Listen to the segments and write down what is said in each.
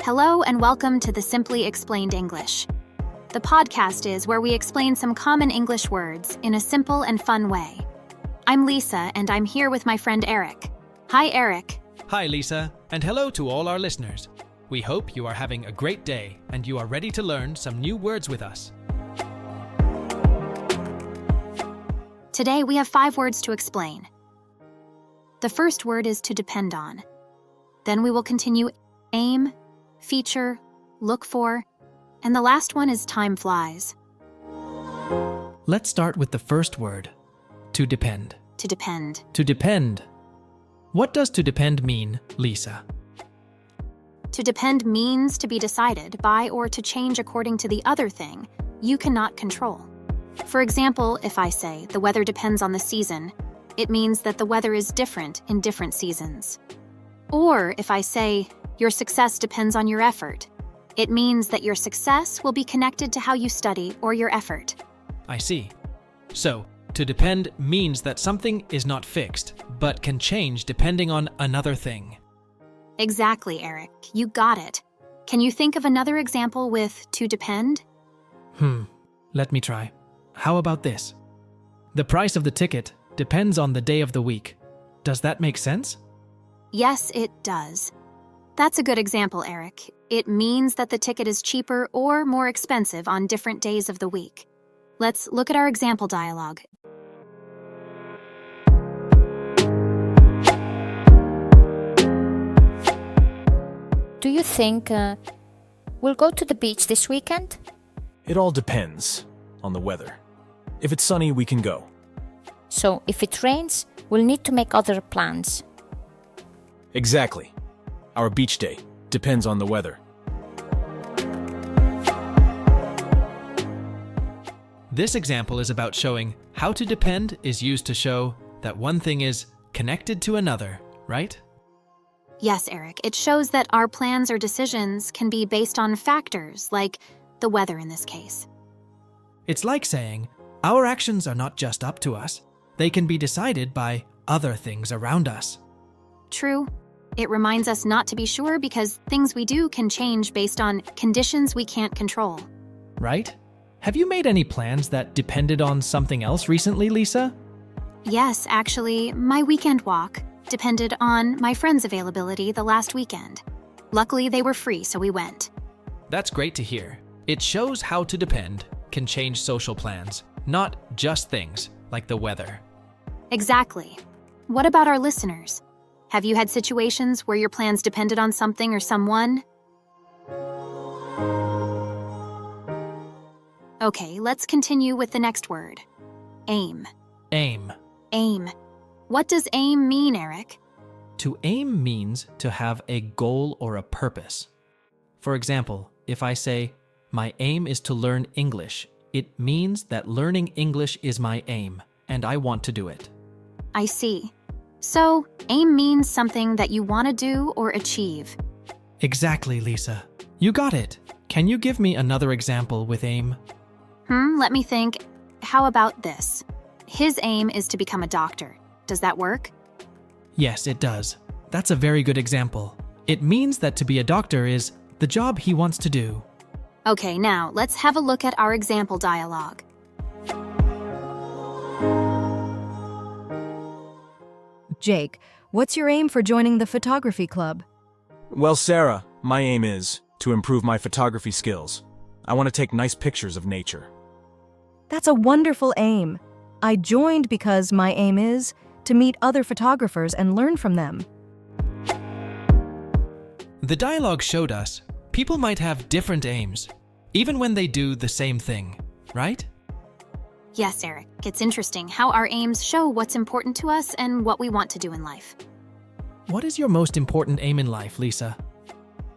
Hello and welcome to the Simply Explained English. The podcast is where we explain some common English words in a simple and fun way. I'm Lisa and I'm here with my friend Eric. Hi, Eric. Hi, Lisa, and hello to all our listeners. We hope you are having a great day and you are ready to learn some new words with us. Today we have 5 words to explain. The first word is to depend on. Then we will continue aim, feature, look for, and the last one is time flies. Let's start with the first word, to depend. To depend. To depend. What does to depend mean, Lisa? To depend means to be decided by or to change according to the other thing you cannot control. For example, if I say the weather depends on the season, it means that the weather is different in different seasons. Or if I say your success depends on your effort, it means that your success will be connected to how you study or your effort. I see. So, to depend means that something is not fixed, but can change depending on another thing. Exactly, Eric. You got it. Can you think of another example with to depend? Let me try. How about this? The price of the ticket depends on the day of the week. Does that make sense? Yes, it does. That's a good example, Eric. It means that the ticket is cheaper or more expensive on different days of the week. Let's look at our example dialogue. Do you think we'll go to the beach this weekend? It all depends on the weather. If it's sunny, we can go. So if it rains, we'll need to make other plans. Exactly. Our beach day depends on the weather. This example is about showing how to depend is used to show that one thing is connected to another, right? Yes, Eric, it shows that our plans or decisions can be based on factors like the weather in this case. It's like saying, our actions are not just up to us. They can be decided by other things around us. True. It reminds us not to be sure because things we do can change based on conditions we can't control. Right? Have you made any plans that depended on something else recently, Lisa? Yes, actually, my weekend walk depended on my friend's availability the last weekend. Luckily, they were free, so we went. That's great to hear. It shows how to depend can change social plans, not just things like the weather. Exactly. What about our listeners? Have you had situations where your plans depended on something or someone? Okay, let's continue with the next word. Aim. Aim. Aim. What does aim mean, Eric? To aim means to have a goal or a purpose. For example, if I say, my aim is to learn English, it means that learning English is my aim, and I want to do it. I see. So, aim means something that you want to do or achieve. Exactly, Lisa. You got it. Can you give me another example with aim? Let me think. How about this? His aim is to become a doctor. Does that work? Yes, it does. That's a very good example. It means that to be a doctor is the job he wants to do. Okay, now let's have a look at our example dialogue. Jake, what's your aim for joining the photography club? Well, Sarah, my aim is to improve my photography skills. I want to take nice pictures of nature. That's a wonderful aim. I joined because my aim is to meet other photographers and learn from them. The dialogue showed us people might have different aims, even when they do the same thing, right? Yes, Eric, it's interesting how our aims show what's important to us and what we want to do in life. What is your most important aim in life, Lisa?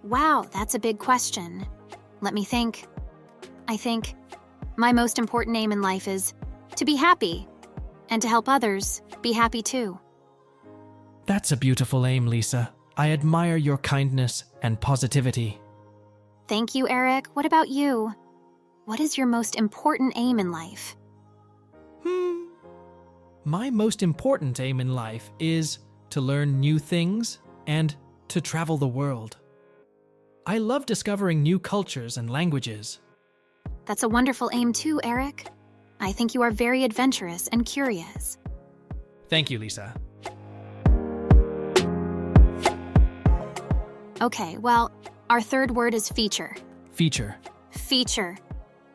Wow, that's a big question. Let me think. I think my most important aim in life is to be happy and to help others be happy too. That's a beautiful aim, Lisa. I admire your kindness and positivity. Thank you, Eric. What about you? What is your most important aim in life? My most important aim in life is to learn new things and to travel the world. I love discovering new cultures and languages. That's a wonderful aim too, Eric. I think you are very adventurous and curious. Thank you, Lisa. Okay, well, our third word is feature. Feature. Feature.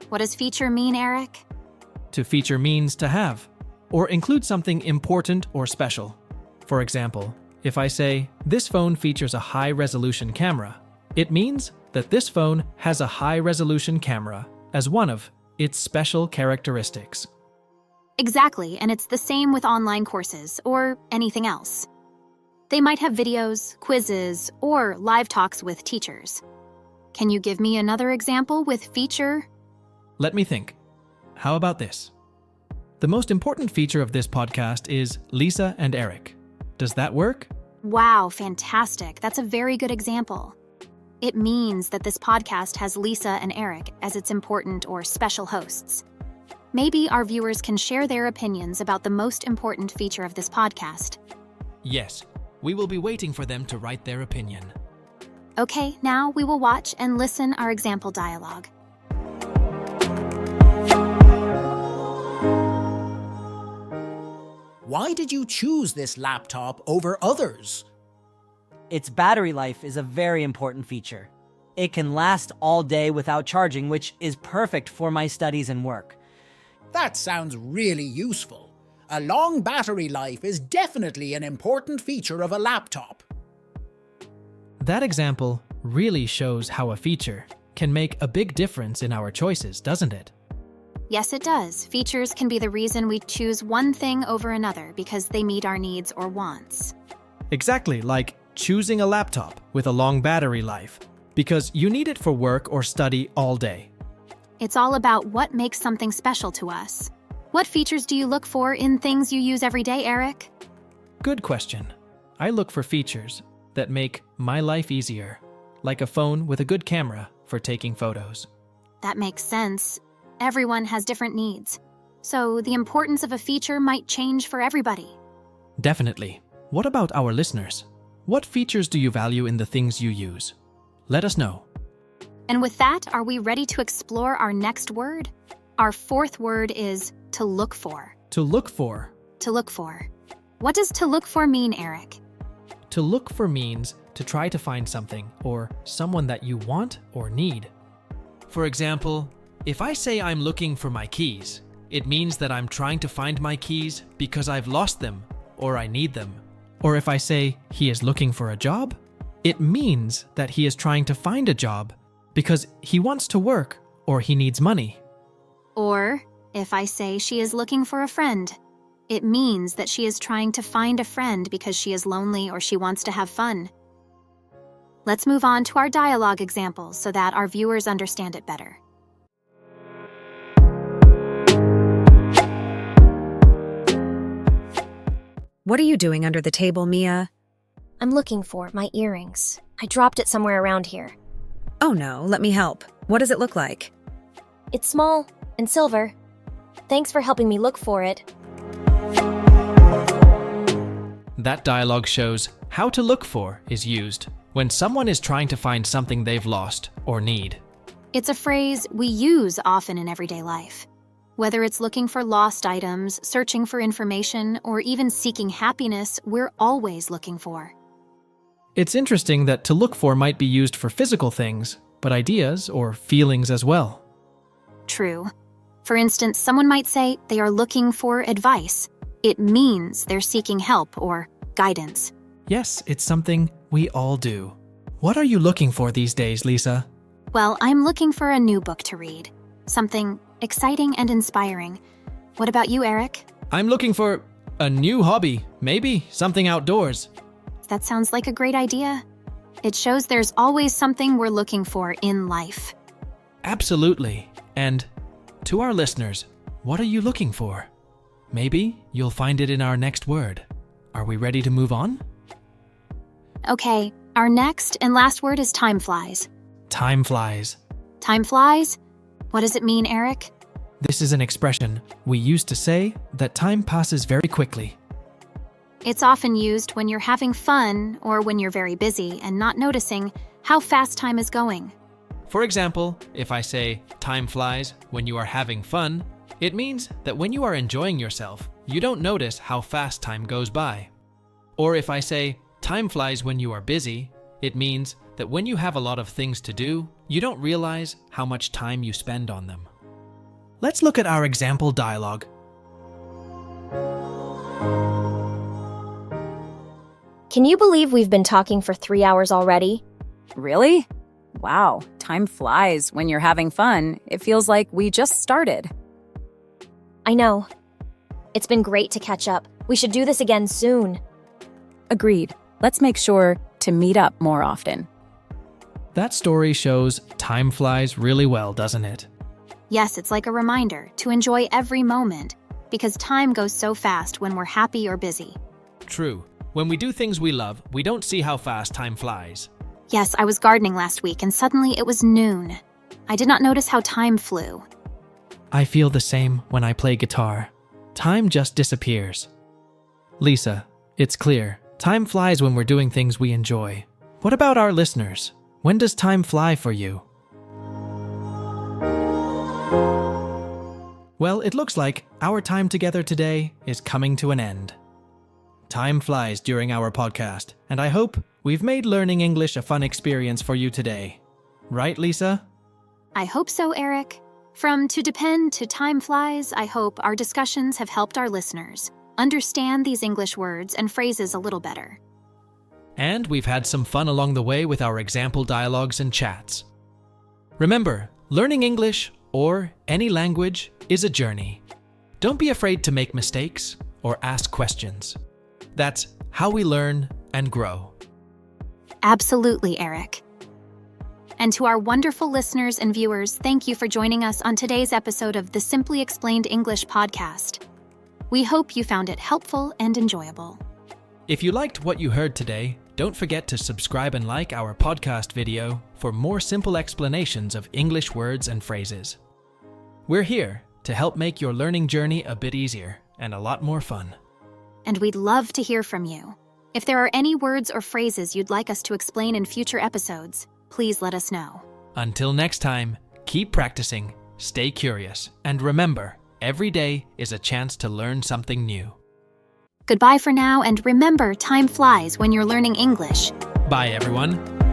What does feature mean, Eric? To feature means to have, or include something important or special. For example, if I say, this phone features a high-resolution camera, it means that this phone has a high-resolution camera as one of its special characteristics. Exactly, and it's the same with online courses or anything else. They might have videos, quizzes, or live talks with teachers. Can you give me another example with feature? Let me think. How about this? The most important feature of this podcast is Lisa and Eric. Does that work? Wow, fantastic. That's a very good example. It means that this podcast has Lisa and Eric as its important or special hosts. Maybe our viewers can share their opinions about the most important feature of this podcast. Yes, we will be waiting for them to write their opinion. Okay, now we will watch and listen our example dialogue. Why did you choose this laptop over others? Its battery life is a very important feature. It can last all day without charging, which is perfect for my studies and work. That sounds really useful. A long battery life is definitely an important feature of a laptop. That example really shows how a feature can make a big difference in our choices, doesn't it? Yes, it does. Features can be the reason we choose one thing over another because they meet our needs or wants. Exactly, like choosing a laptop with a long battery life, because you need it for work or study all day. It's all about what makes something special to us. What features do you look for in things you use every day, Eric? Good question. I look for features that make my life easier, like a phone with a good camera for taking photos. That makes sense. Everyone has different needs, so the importance of a feature might change for everybody. Definitely. What about our listeners? What features do you value in the things you use? Let us know. And with that, are we ready to explore our next word? Our fourth word is to look for. To look for. To look for. What does to look for mean, Eric? To look for means to try to find something or someone that you want or need. For example, if I say I'm looking for my keys, it means that I'm trying to find my keys because I've lost them or I need them. Or if I say he is looking for a job, it means that he is trying to find a job because he wants to work or he needs money. Or if I say she is looking for a friend, it means that she is trying to find a friend because she is lonely or she wants to have fun. Let's move on to our dialogue examples so that our viewers understand it better. What are you doing under the table, Mia? I'm looking for my earrings. I dropped it somewhere around here. Oh no, let me help. What does it look like? It's small and silver. Thanks for helping me look for it. That dialogue shows how to look for is used when someone is trying to find something they've lost or need. It's a phrase we use often in everyday life. Whether it's looking for lost items, searching for information, or even seeking happiness, we're always looking for. It's interesting that to look for might be used for physical things, but ideas or feelings as well. True. For instance, someone might say they are looking for advice. It means they're seeking help or guidance. Yes, it's something we all do. What are you looking for these days, Lisa? Well, I'm looking for a new book to read. Something exciting and inspiring. What about you, Eric? I'm looking for a new hobby, maybe something outdoors. That sounds like a great idea. It shows there's always something we're looking for in life. Absolutely. And to our listeners, what are you looking for? Maybe you'll find it in our next word. Are we ready to move on? Okay, our next and last word is time flies. Time flies. Time flies? What does it mean, Eric? This is an expression we used to say that time passes very quickly. It's often used when you're having fun or when you're very busy and not noticing how fast time is going. For example, if I say, time flies when you are having fun, it means that when you are enjoying yourself, you don't notice how fast time goes by. Or if I say, time flies when you are busy, it means that when you have a lot of things to do, you don't realize how much time you spend on them. Let's look at our example dialogue. Can you believe we've been talking for 3 hours already? Really? Wow, time flies when you're having fun. It feels like we just started. I know. It's been great to catch up. We should do this again soon. Agreed. Let's make sure to meet up more often. That story shows time flies really well, doesn't it? Yes, it's like a reminder to enjoy every moment, because time goes so fast when we're happy or busy. True. When we do things we love, we don't see how fast time flies. Yes, I was gardening last week and suddenly it was noon. I did not notice how time flew. I feel the same when I play guitar. Time just disappears. Lisa, it's clear. Time flies when we're doing things we enjoy. What about our listeners? When does time fly for you? Well, it looks like our time together today is coming to an end. Time flies during our podcast, and I hope we've made learning English a fun experience for you today. Right, Lisa? I hope so, Eric. From To Depend to Time Flies, I hope our discussions have helped our listeners understand these English words and phrases a little better. And we've had some fun along the way with our example dialogues and chats. Remember, learning English, or any language, is a journey. Don't be afraid to make mistakes or ask questions. That's how we learn and grow. Absolutely, Eric. And to our wonderful listeners and viewers, thank you for joining us on today's episode of the Simply Explained English podcast. We hope you found it helpful and enjoyable. If you liked what you heard today, don't forget to subscribe and like our podcast video for more simple explanations of English words and phrases. We're here to help make your learning journey a bit easier and a lot more fun. And we'd love to hear from you. If there are any words or phrases you'd like us to explain in future episodes, please let us know. Until next time, keep practicing, stay curious, and remember, every day is a chance to learn something new. Goodbye for now, and remember, time flies when you're learning English. Bye, everyone.